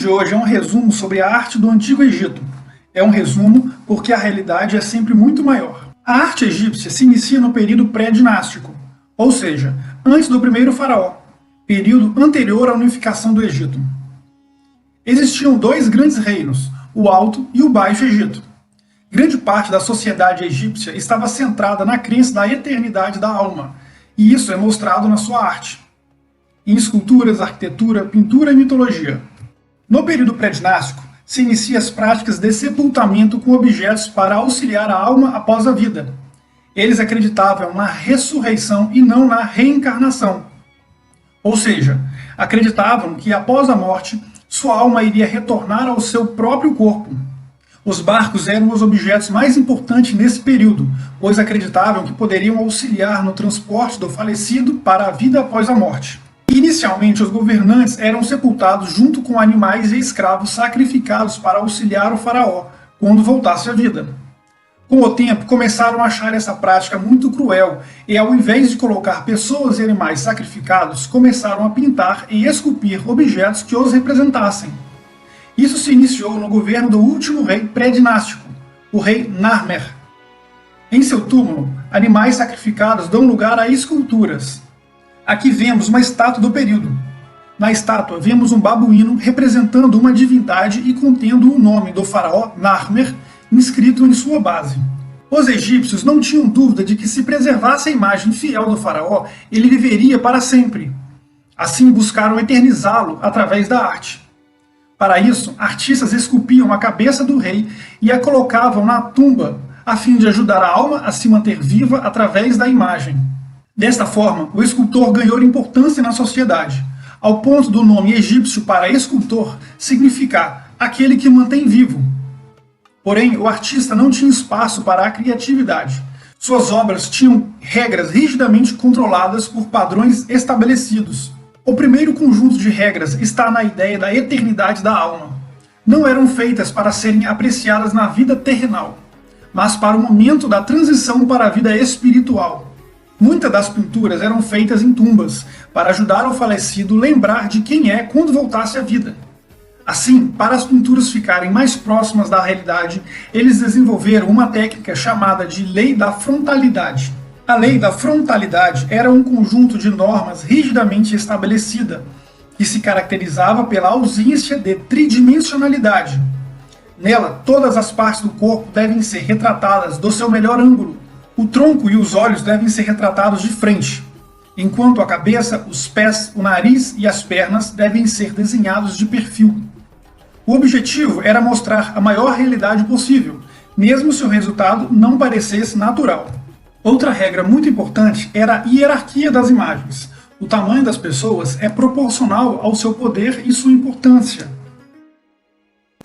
De hoje é um resumo sobre a arte do Antigo Egito. É um resumo porque a realidade é sempre muito maior. A arte egípcia se inicia no período pré-dinástico, ou seja, antes do primeiro faraó, período anterior à unificação do Egito. Existiam dois grandes reinos, o Alto e o Baixo Egito. Grande parte da sociedade egípcia estava centrada na crença da eternidade da alma, e isso é mostrado na sua arte, em esculturas, arquitetura, pintura e mitologia. No período pré-dinástico, se inicia as práticas de sepultamento com objetos para auxiliar a alma após a vida. Eles acreditavam na ressurreição e não na reencarnação. Ou seja, acreditavam que após a morte, sua alma iria retornar ao seu próprio corpo. Os barcos eram os objetos mais importantes nesse período, pois acreditavam que poderiam auxiliar no transporte do falecido para a vida após a morte. Inicialmente, os governantes eram sepultados junto com animais e escravos sacrificados para auxiliar o faraó quando voltasse à vida. Com o tempo, começaram a achar essa prática muito cruel e, ao invés de colocar pessoas e animais sacrificados, começaram a pintar e esculpir objetos que os representassem. Isso se iniciou no governo do último rei pré-dinástico, o rei Narmer. Em seu túmulo, animais sacrificados dão lugar a esculturas. Aqui vemos uma estátua do período. Na estátua vemos um babuíno representando uma divindade e contendo o nome do faraó Narmer inscrito em sua base. Os egípcios não tinham dúvida de que se preservasse a imagem fiel do faraó, ele viveria para sempre. Assim buscaram eternizá-lo através da arte. Para isso, artistas esculpiam a cabeça do rei e a colocavam na tumba, a fim de ajudar a alma a se manter viva através da imagem. Desta forma, o escultor ganhou importância na sociedade, ao ponto do nome egípcio para escultor significar aquele que mantém vivo. Porém, o artista não tinha espaço para a criatividade. Suas obras tinham regras rigidamente controladas por padrões estabelecidos. O primeiro conjunto de regras está na ideia da eternidade da alma. Não eram feitas para serem apreciadas na vida terrenal, mas para o momento da transição para a vida espiritual. Muitas das pinturas eram feitas em tumbas, para ajudar o falecido a lembrar de quem é quando voltasse à vida. Assim, para as pinturas ficarem mais próximas da realidade, eles desenvolveram uma técnica chamada de Lei da Frontalidade. A Lei da Frontalidade era um conjunto de normas rigidamente estabelecida, que se caracterizava pela ausência de tridimensionalidade. Nela, todas as partes do corpo devem ser retratadas do seu melhor ângulo. O tronco e os olhos devem ser retratados de frente, enquanto a cabeça, os pés, o nariz e as pernas devem ser desenhados de perfil. O objetivo era mostrar a maior realidade possível, mesmo se o resultado não parecesse natural. Outra regra muito importante era a hierarquia das imagens. O tamanho das pessoas é proporcional ao seu poder e sua importância.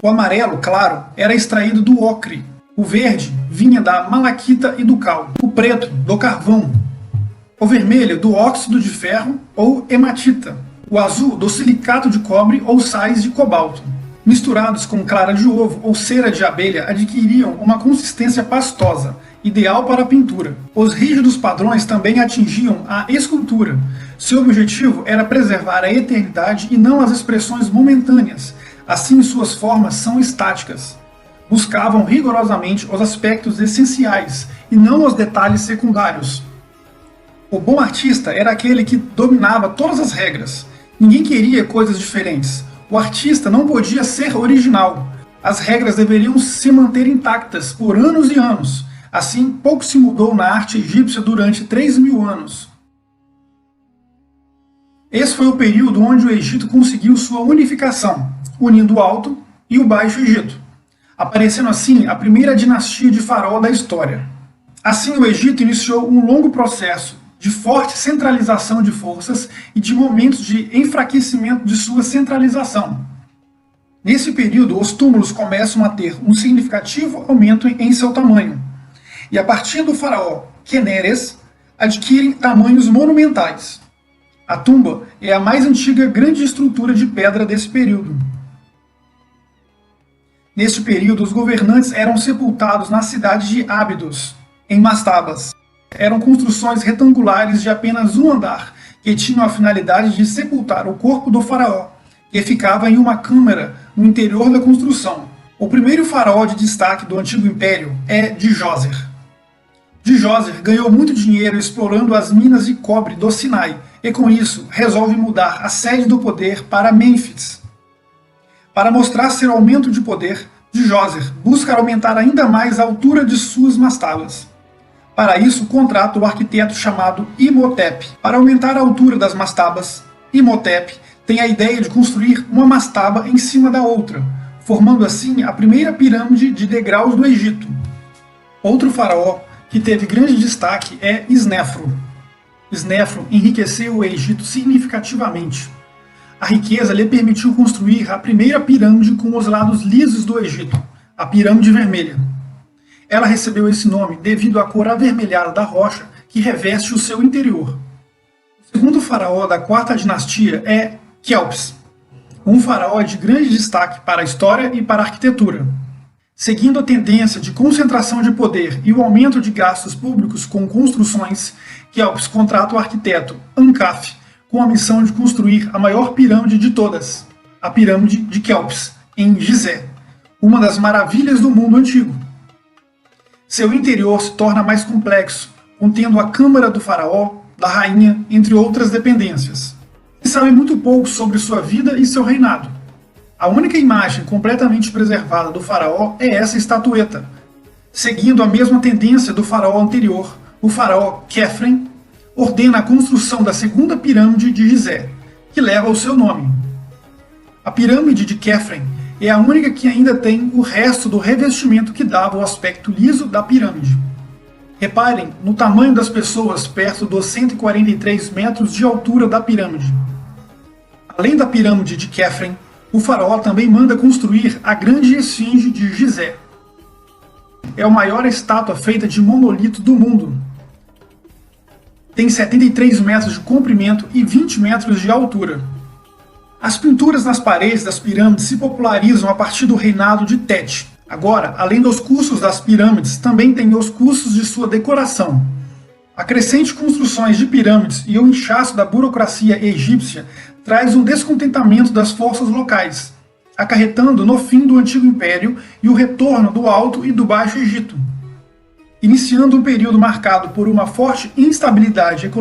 O amarelo claro era extraído do ocre. O verde vinha da malaquita e do cal, o preto do carvão, o vermelho do óxido de ferro ou hematita, o azul do silicato de cobre ou sais de cobalto. Misturados com clara de ovo ou cera de abelha, adquiriam uma consistência pastosa, ideal para a pintura. Os rígidos padrões também atingiam a escultura. Seu objetivo era preservar a eternidade e não as expressões momentâneas, assim suas formas são estáticas. Buscavam rigorosamente os aspectos essenciais e não os detalhes secundários. O bom artista era aquele que dominava todas as regras. Ninguém queria coisas diferentes. O artista não podia ser original. As regras deveriam se manter intactas por anos e anos. Assim, pouco se mudou na arte egípcia durante 3.000 anos. Esse foi o período onde o Egito conseguiu sua unificação, unindo o Alto e o Baixo Egito, aparecendo assim a primeira dinastia de faraó da história. Assim, o Egito iniciou um longo processo de forte centralização de forças e de momentos de enfraquecimento de sua centralização. Nesse período, os túmulos começam a ter um significativo aumento em seu tamanho, e a partir do faraó Queneres, adquirem tamanhos monumentais. A tumba é a mais antiga grande estrutura de pedra desse período. Neste período, os governantes eram sepultados na cidade de Ábidos, em mastabas. Eram construções retangulares de apenas um andar, que tinham a finalidade de sepultar o corpo do faraó, que ficava em uma câmara no interior da construção. O primeiro faraó de destaque do Antigo Império é Djoser. Djoser ganhou muito dinheiro explorando as minas de cobre do Sinai e, com isso, resolve mudar a sede do poder para Mênfis. Para mostrar seu aumento de poder, Djoser busca aumentar ainda mais a altura de suas mastabas. Para isso, contrata o arquiteto chamado Imhotep. Para aumentar a altura das mastabas, Imhotep tem a ideia de construir uma mastaba em cima da outra, formando assim a primeira pirâmide de degraus do Egito. Outro faraó que teve grande destaque é Snefru. Snefru enriqueceu o Egito significativamente. A riqueza lhe permitiu construir a primeira pirâmide com os lados lisos do Egito, a Pirâmide Vermelha. Ela recebeu esse nome devido à cor avermelhada da rocha que reveste o seu interior. O segundo faraó da quarta dinastia é Quéops, um faraó de grande destaque para a história e para a arquitetura. Seguindo a tendência de concentração de poder e o aumento de gastos públicos com construções, Quéops contrata o arquiteto Ankaf com a missão de construir a maior pirâmide de todas, a Pirâmide de Quéops, em Gizé, uma das maravilhas do mundo antigo. Seu interior se torna mais complexo, contendo a câmara do faraó, da rainha, entre outras dependências. Se sabe muito pouco sobre sua vida e seu reinado. A única imagem completamente preservada do faraó é essa estatueta. Seguindo a mesma tendência do faraó anterior, o faraó Khefren ordena a construção da segunda pirâmide de Gizé, que leva o seu nome. A pirâmide de Khefren é a única que ainda tem o resto do revestimento que dava o aspecto liso da pirâmide. Reparem no tamanho das pessoas perto dos 143 metros de altura da pirâmide. Além da pirâmide de Khefren, o faraó também manda construir a grande esfinge de Gizé. É a maior estátua feita de monolito do mundo. Tem 73 metros de comprimento e 20 metros de altura. As pinturas nas paredes das pirâmides se popularizam a partir do reinado de Teti. Agora, além dos custos das pirâmides, também tem os custos de sua decoração. A crescente construções de pirâmides e o inchaço da burocracia egípcia traz um descontentamento das forças locais, acarretando no fim do Antigo Império e o retorno do Alto e do Baixo Egito, iniciando um período marcado por uma forte instabilidade econômica